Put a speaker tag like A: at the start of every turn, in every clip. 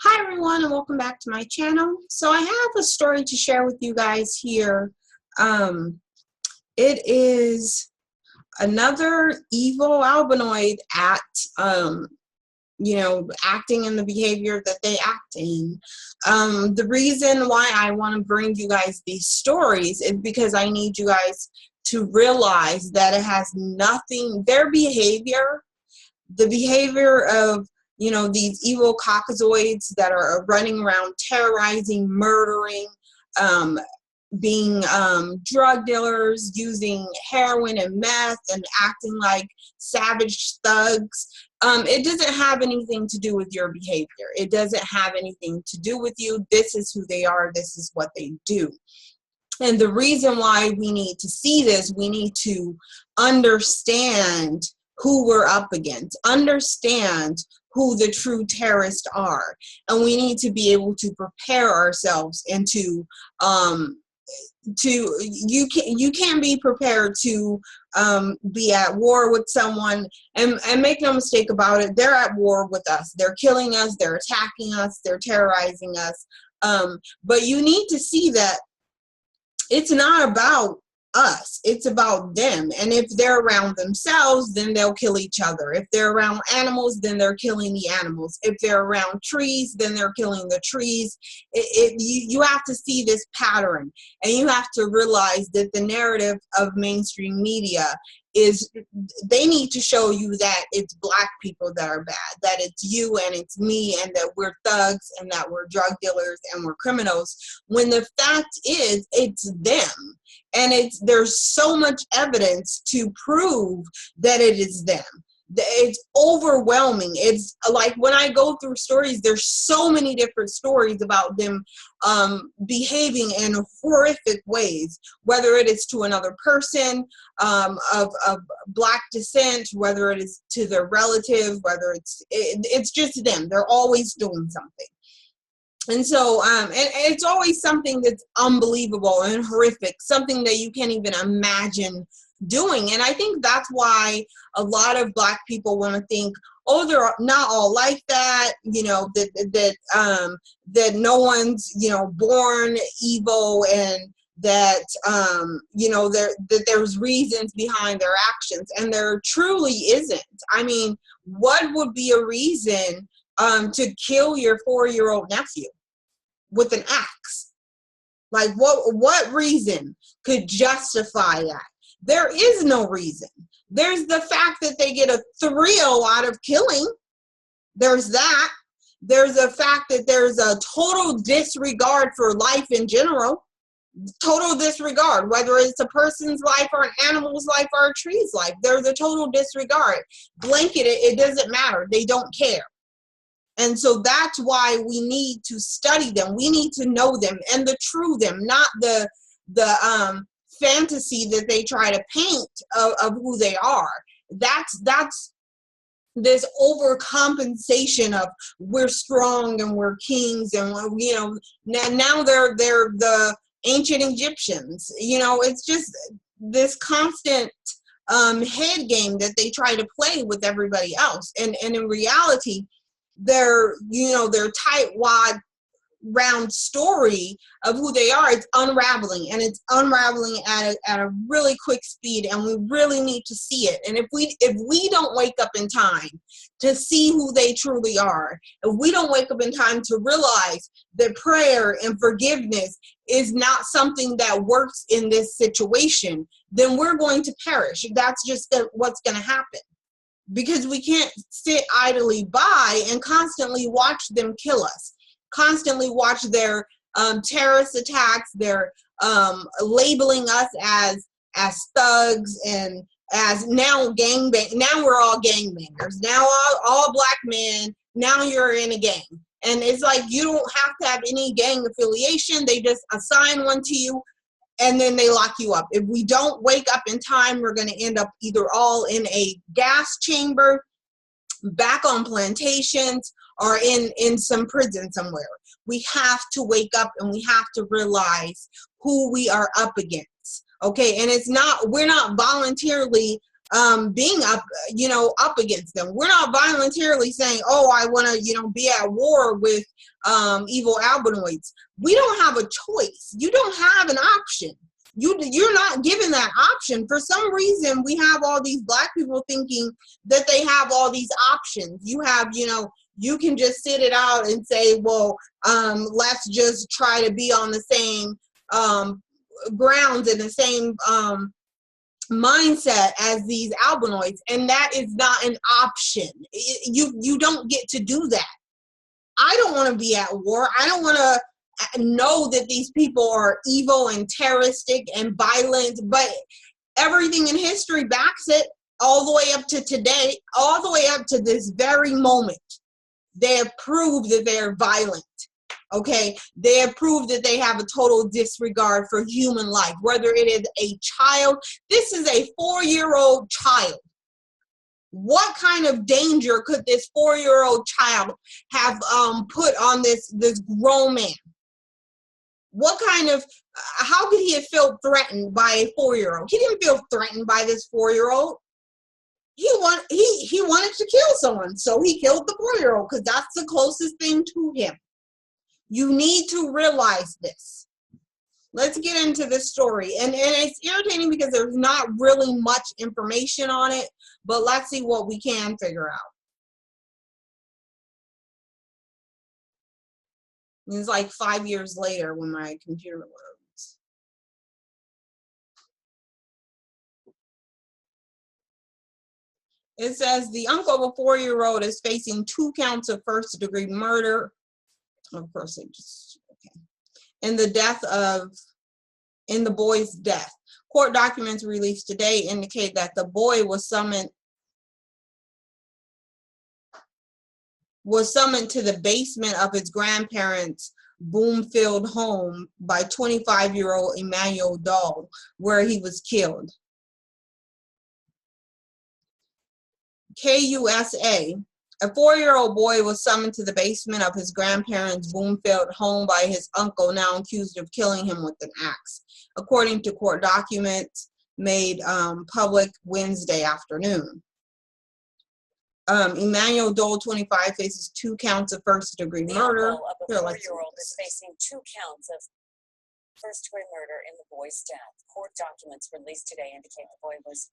A: Hi everyone, and welcome back to my channel. So I have a story to share with you guys here. It is another evil albinoid acting in the behavior that they act in. The reason why I want to bring you guys these stories is because I need you guys to realize that it has nothing, their behavior, the behavior of these evil Caucasoids that are running around terrorizing, murdering, being drug dealers, using heroin and meth and acting like savage thugs. It doesn't have anything to do with your behavior. It doesn't have anything to do with you. This is who they are. This is what they do. And the reason why we need to see this, we need to understand who we're up against, understand who the true terrorists are, and we need to be able to prepare ourselves and you can't be prepared to be at war with someone, and make no mistake about it, they're at war with us. They're killing us, they're attacking us, they're terrorizing us, but you need to see that it's not about us, it's about them. And if they're around themselves, then they'll kill each other. If they're around animals, then they're killing the animals. If they're around trees, then they're killing the trees. You have to see this pattern, and you have to realize that the narrative of mainstream media is, they need to show you that it's black people that are bad, that it's you and it's me, and that we're thugs and that we're drug dealers and we're criminals, when the fact is it's them. And there's so much evidence to prove that it is them. It's overwhelming. It's like when I go through stories, there's so many different stories about them behaving in horrific ways, whether it is to another person of black descent, whether it is to their relative, whether it's just them. They're always doing something. And so, and it's always something that's unbelievable and horrific, something that you can't even imagine doing. And I think that's why a lot of black people want to think, oh, they're not all like that, that no one's, born evil, and that, that there's reasons behind their actions. And there truly isn't. I mean, what would be a reason to kill your 4-year-old nephew with an axe? Like, what reason could justify that? There is no reason. There's the fact that they get a thrill out of killing. There's that. There's the fact that there's a total disregard for life in general. Total disregard, whether it's a person's life or an animal's life or a tree's life. There's a total disregard. Blanket it doesn't matter. They don't care. And so that's why we need to study them. We need to know them, and the true them, not the fantasy that they try to paint of who they are. That's this overcompensation of we're strong and we're kings, and now they're the ancient Egyptians. It's just this constant head game that they try to play with everybody else, and in reality, their tightwad round story of who they are, it's unraveling, and it's unraveling at a really quick speed, and we really need to see it. And if we don't wake up in time to see who they truly are, if we don't wake up in time to realize that prayer and forgiveness is not something that works in this situation, then we're going to perish. That's just what's going to happen. Because we can't sit idly by and constantly watch them kill us, constantly watch their terrorist attacks, their labeling us as thugs, and as now gangbang. Now we're all gangbangers. Now all black men. Now you're in a gang, and it's like you don't have to have any gang affiliation. They just assign one to you, and then they lock you up. If we don't wake up in time, we're going to end up either all in a gas chamber, back on plantations, or in some prison somewhere. We have to wake up, and we have to realize who we are up against. Okay, and we're not voluntarily being up against them. We're not voluntarily saying, oh, I want to, be at war with evil albinoids. We don't have a choice. You don't have an option. You're not given that option. For some reason, we have all these Black people thinking that they have all these options. You have, you can just sit it out and say, well, let's just try to be on the same grounds and the same mindset as these albinoids, and that is not an option. You don't get to do that. I don't want to be at war. I don't want to know that these people are evil and terroristic and violent, but everything in history backs it, all the way up to today, all the way up to this very moment. They have proved that they're violent. Okay, they have proved that they have a total disregard for human life, whether it is a child. This is a 4-year-old child. What kind of danger could this 4-year-old child have put on this grown man? What kind of, how could he have felt threatened by a 4-year-old? He didn't feel threatened by this 4-year-old. He wanted to kill someone, so he killed the 4-year-old because that's the closest thing to him. You need to realize this. Let's get into this story. And it's irritating because there's not really much information on it, but let's see what we can figure out. It's like 5 years later when my computer loads. It says the uncle of a 4-year-old is facing 2 counts of first-degree murder. Of course, it just, okay. In the boy's death. Court documents released today indicate that the boy was summoned to the basement of his grandparents' Bloomfield home by 25-year-old Emmanuel Dahl, where he was killed. KUSA. A 4-year-old boy was summoned to the basement of his grandparents' Bloomfield home by his uncle, now accused of killing him with an axe, according to court documents made public Wednesday afternoon. Emmanuel Dole, 25, faces 2 counts of first-degree murder.
B: The uncle of a 4-year-old is facing 2 counts of first-degree murder in the boy's death. Court documents released today indicate the boy was...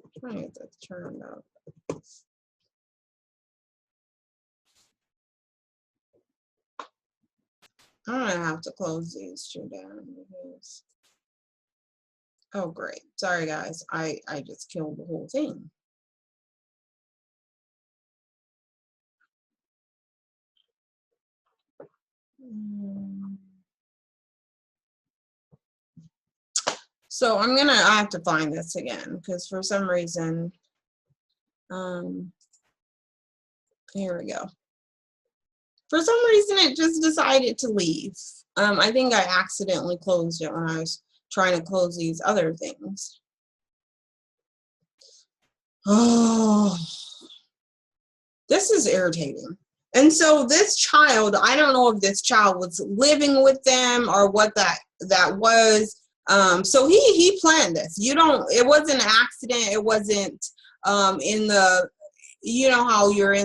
A: I'm trying to get that turned up. I'm gonna have to close these 2 down because, oh great, sorry guys, I just killed the whole thing. So I have to find this again because for some reason, here we go. For some reason, it just decided to leave. I think I accidentally closed it when I was trying to close these other things. Oh, this is irritating. And so this child, I don't know if this child was living with them or what that was. So he planned this. It wasn't an accident. It wasn't in the, you know how you're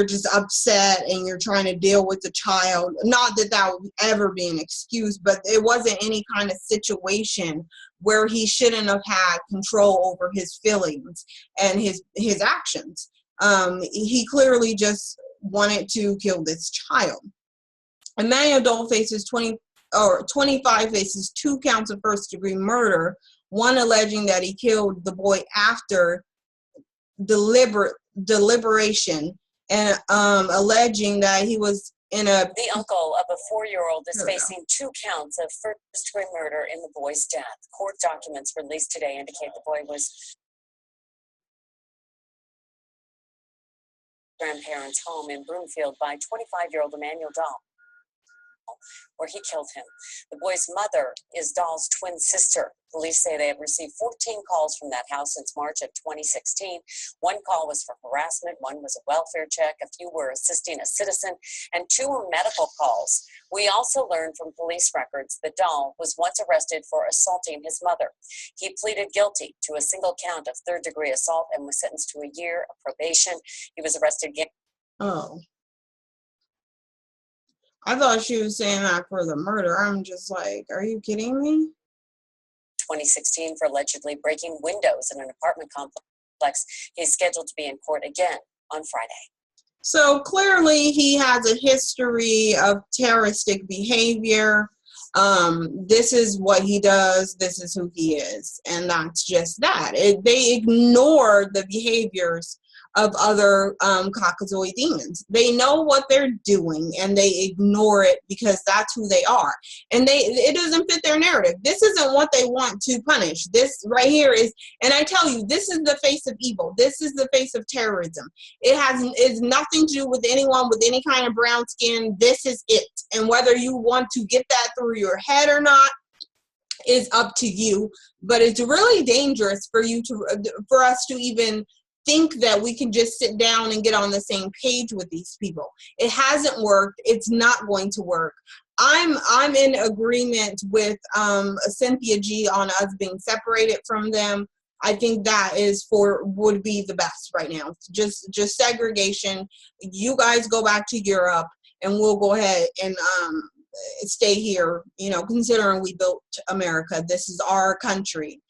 A: just upset and you're trying to deal with the child. Not that that would ever be an excuse, but it wasn't any kind of situation where he shouldn't have had control over his feelings and his actions. He clearly just wanted to kill this child. Emmanuel Dole faces 25 faces 2 counts of first-degree murder, one alleging that he killed the boy after deliberation, and alleging that he was in a...
B: The uncle of a 4-year-old is facing 2 counts of first-degree murder in the boy's death. Court documents released today indicate the boy was... grandparents' home in Broomfield by 25-year-old Emmanuel Dahl. where he killed him. The boy's mother is Dahl's twin sister. Police say they have received 14 calls from that house since March of 2016. One call was for harassment, one was a welfare check, a few were assisting a citizen, and 2 were medical calls. We also learned from police records that Dahl was once arrested for assaulting his mother. He pleaded guilty to a single count of third-degree assault and was sentenced to a year of probation. He was arrested again.
A: Oh. I thought she was saying that for the murder. I'm just like, are you kidding me?
B: 2016 for allegedly breaking windows in an apartment complex. He's scheduled to be in court again on Friday.
A: So clearly he has a history of terroristic behavior. This is what he does. This is who he is. And that's just that. They ignore the behaviors of other Caucasoid demons. They know what they're doing and they ignore it because that's who they are. And it doesn't fit their narrative. This isn't what they want to punish. This right here is, and I tell you, this is the face of evil. This is the face of terrorism. It's nothing to do with anyone with any kind of brown skin. This is it. And whether you want to get that through your head or not is up to you. But it's really dangerous for us to even think that we can just sit down and get on the same page with these people. It hasn't worked. It's not going to work. I'm in agreement with Cynthia G on us being separated from them. I think that would be the best right now. Just segregation. You guys go back to Europe and we'll go ahead and stay here, considering we built America. This is our country.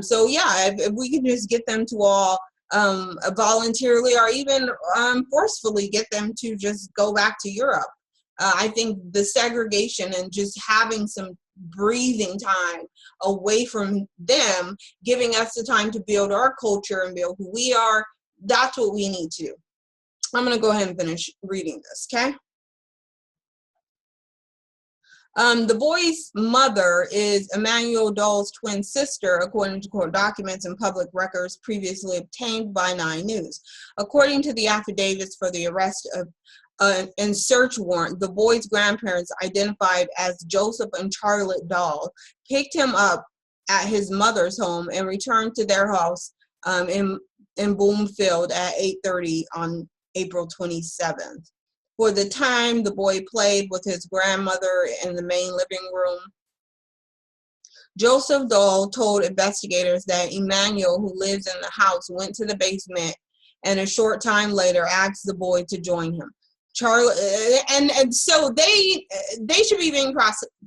A: So yeah, if we can just get them to all voluntarily or even forcefully get them to just go back to Europe. I think the segregation and just having some breathing time away from them, giving us the time to build our culture and build who we are, that's what we need to do. I'm going to go ahead and finish reading this, okay? The boy's mother is Emmanuel Dahl's twin sister, according to court documents and public records previously obtained by 9 News. According to the affidavits for the arrest and search warrant, the boy's grandparents, identified as Joseph and Charlotte Dahl, picked him up at his mother's home and returned to their house in Bloomfield at 8:30 on April 27th. For the time, the boy played with his grandmother in the main living room. Joseph Dahl told investigators that Emmanuel, who lives in the house, went to the basement and a short time later asked the boy to join him. And so they should be being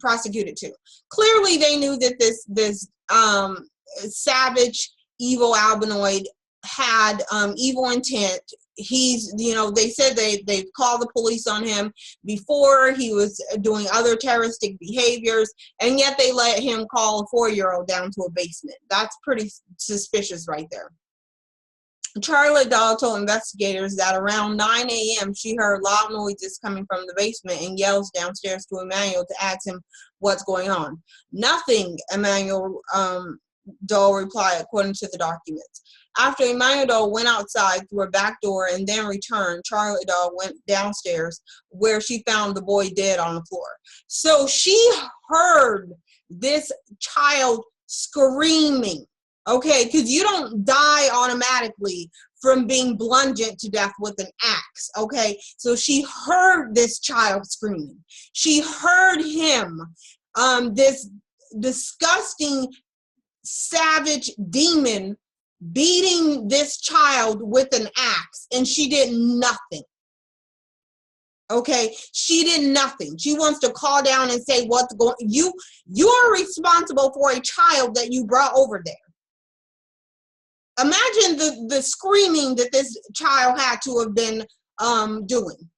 A: prosecuted too. Clearly, they knew that this savage, evil albinoid had evil intent. They said they've called the police on him before. He was doing other terroristic behaviors, and yet they let him call a 4-year-old down to a basement. That's pretty suspicious right there. Charlotte Dahl told investigators that around 9 a.m. she heard loud noises coming from the basement and yells downstairs to Emmanuel to ask him what's going on. Nothing, Emmanuel Dahl replied, according to the documents. After Emmanuel Dahl went outside through a back door and then returned, Charlotte Dahl went downstairs where she found the boy dead on the floor. So she heard this child screaming, okay, because you don't die automatically from being bludgeoned to death with an axe, okay? So she heard this child screaming. She heard him, this disgusting, savage demon beating this child with an axe, and she did nothing. Okay, she did nothing. She wants to call down and say what's going. You are responsible for a child that you brought over there. Imagine the screaming that this child had to have been doing.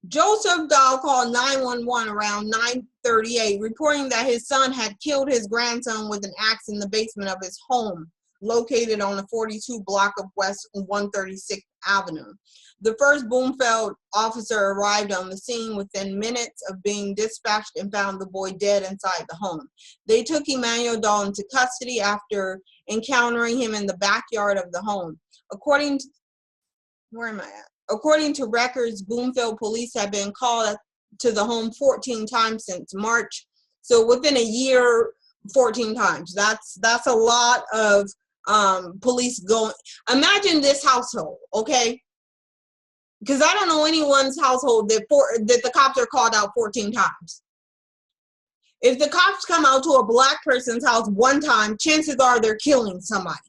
A: Joseph Dahl called 911 around 9:38, reporting that his son had killed his grandson with an axe in the basement of his home, located on the 42 block of West 136th Avenue. The first Bloomfield officer arrived on the scene within minutes of being dispatched and found the boy dead inside the home. They took Emmanuel Dahl into custody after encountering him in the backyard of the home. According to records, Bloomfield police had been called to the home 14 times since March. So within a year, 14 times. That's a lot of police going. Imagine this household, okay? Because I don't know anyone's household that the cops are called out 14 times. If the cops come out to a black person's house one time, chances are they're killing somebody.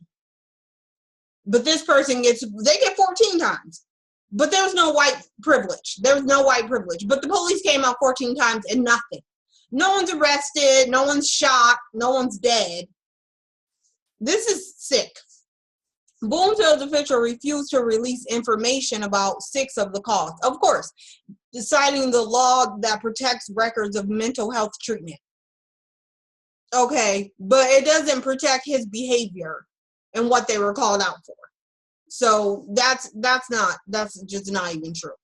A: But this person they get 14 times. But there's no white privilege. There's no white privilege. But the police came out 14 times and nothing. No one's arrested. No one's shot. No one's dead. This is sick. Bloomfield's official refused to release information about 6 of the calls. Of course, citing the law that protects records of mental health treatment. Okay, but it doesn't protect his behavior and what they were called out for. So that's just not even true.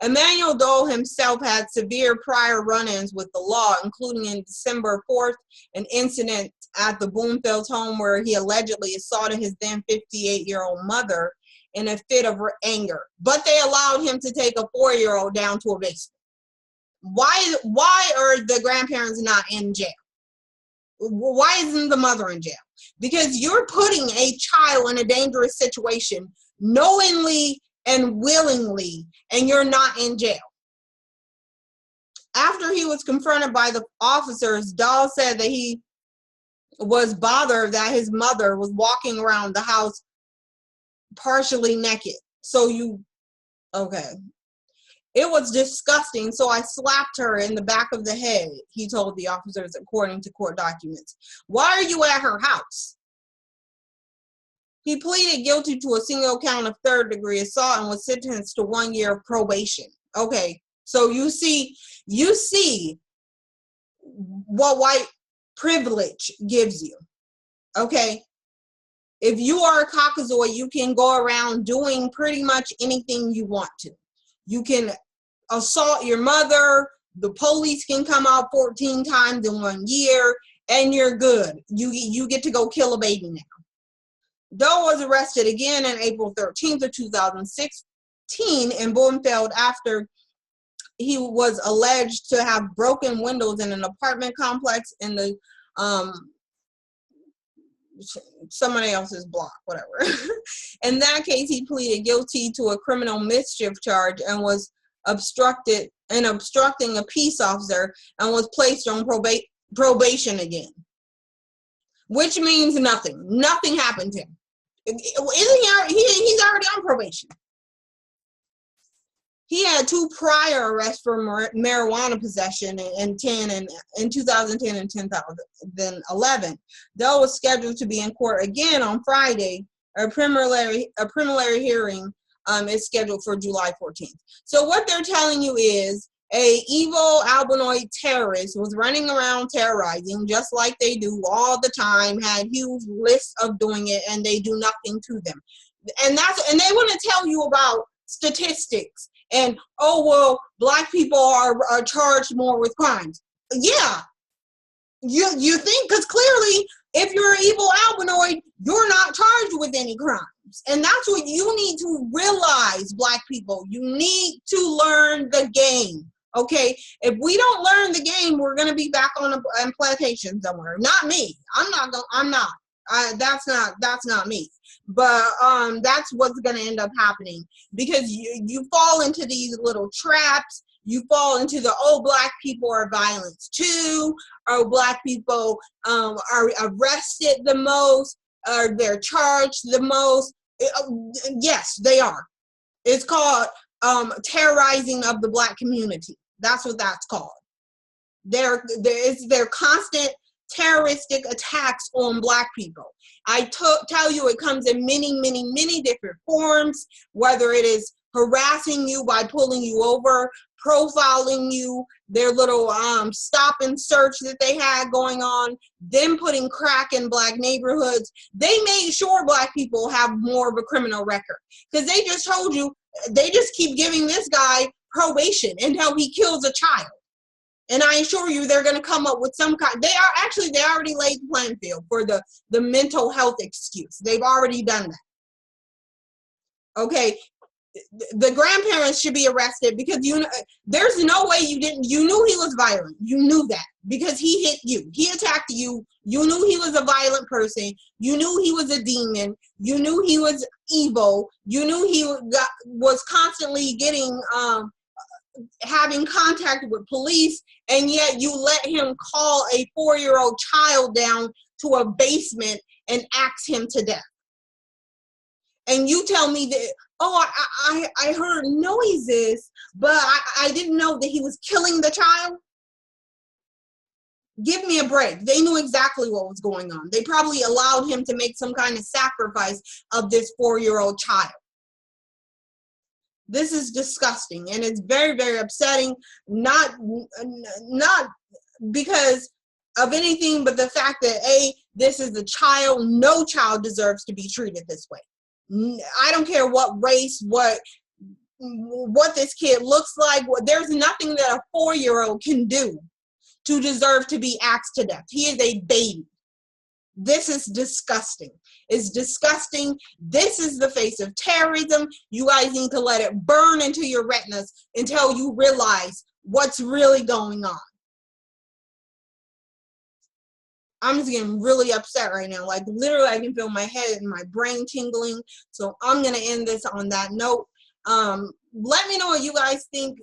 A: Emmanuel Dole himself had severe prior run-ins with the law, including in December 4th, an incident at the Bloomfield's home where he allegedly assaulted his then 58-year-old mother in a fit of anger. But they allowed him to take a 4-year-old down to a basement. Why are the grandparents not in jail? Why isn't the mother in jail? Because you're putting a child in a dangerous situation knowingly and willingly, and you're not in jail. After he was confronted by the officers, Dahl said that he was bothered that his mother was walking around the house partially naked. Okay. It was disgusting, so I slapped her in the back of the head, he told the officers, according to court documents. Why are you at her house? He pleaded guilty to a single count of third-degree assault and was sentenced to 1 year of probation. Okay, so you see what white privilege gives you. Okay, if you are a Caucasoid, you can go around doing pretty much anything you want to. You can assault your mother, the police can come out 14 times in 1 year, and you're good. You get to go kill a baby now. Doe was arrested again on April 13th of 2016 in Bloomfield after he was alleged to have broken windows in an apartment complex in the somebody else's block, whatever. In that case, he pleaded guilty to a criminal mischief charge and was obstructing a peace officer and was placed on probation again, which means nothing. Nothing happened to him. He's already on probation. He had 2 prior arrests for marijuana possession in 2010 and 2011. Doe was scheduled to be in court again on Friday. A preliminary hearing is scheduled for July 14th. So what they're telling you is a evil albinoid terrorist was running around terrorizing just like they do all the time, had huge lists of doing it, and they do nothing to them. And they want to tell you about statistics and, oh, well, black people are charged more with crimes. Yeah, you think, because clearly if you're an evil albinoid, you're not charged with any crimes. And that's what you need to realize, black people. You need to learn the game. Okay, if we don't learn the game, we're gonna be back on a plantation somewhere. Not me. I'm not. That's not me. But that's what's gonna end up happening, because you fall into these little traps. You fall into the, oh, black people are violent too, or black people are arrested the most, or they're charged the most. Yes, they are. It's called terrorizing of the black community. That's what that's called. There is constant terroristic attacks on black people. I tell you, it comes in many, many, many different forms, whether it is harassing you by pulling you over, profiling you, their little stop and search that they had going on, them putting crack in black neighborhoods. They made sure black people have more of a criminal record, because they just told you, they just keep giving this guy probation until he kills a child. And I assure you, they're going to come up with some kind. They already laid the playing field for the mental health excuse. They've already done that. Okay, the grandparents should be arrested, because there's no way you knew he was violent. You knew that because he hit you. He attacked you. You knew he was a violent person. You knew he was a demon. You knew he was evil. You knew he was constantly getting having contact with police, and yet you let him call a 4-year-old child down to a basement and axe him to death. And you tell me that, oh, I heard noises, but I didn't know that he was killing the child. Give me a break. They knew exactly what was going on. They probably allowed him to make some kind of sacrifice of this 4-year-old child. This is disgusting, and it's very, very upsetting, not because of anything, but the fact that, this is a child. No child deserves to be treated this way. I don't care what race, what this kid looks like. There's nothing that a 4-year-old can do to deserve to be axed to death. He is a baby. This is disgusting. It's disgusting. This is the face of terrorism. You guys need to let it burn into your retinas until you realize what's really going on. I'm just getting really upset right now. Like, literally, I can feel my head and my brain tingling. So I'm going to end this on that note. Let me know what you guys think.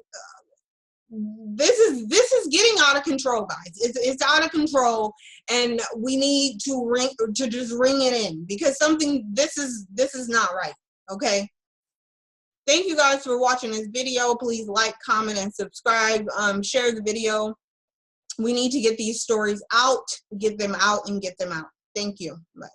A: This is getting out of control, guys. It's out of control, and we need to just ring it in, because this is not right. Okay. Thank you guys for watching this video. Please like, comment, and subscribe. Share the video. We need to get these stories out, get them out, and get them out. Thank you. Bye.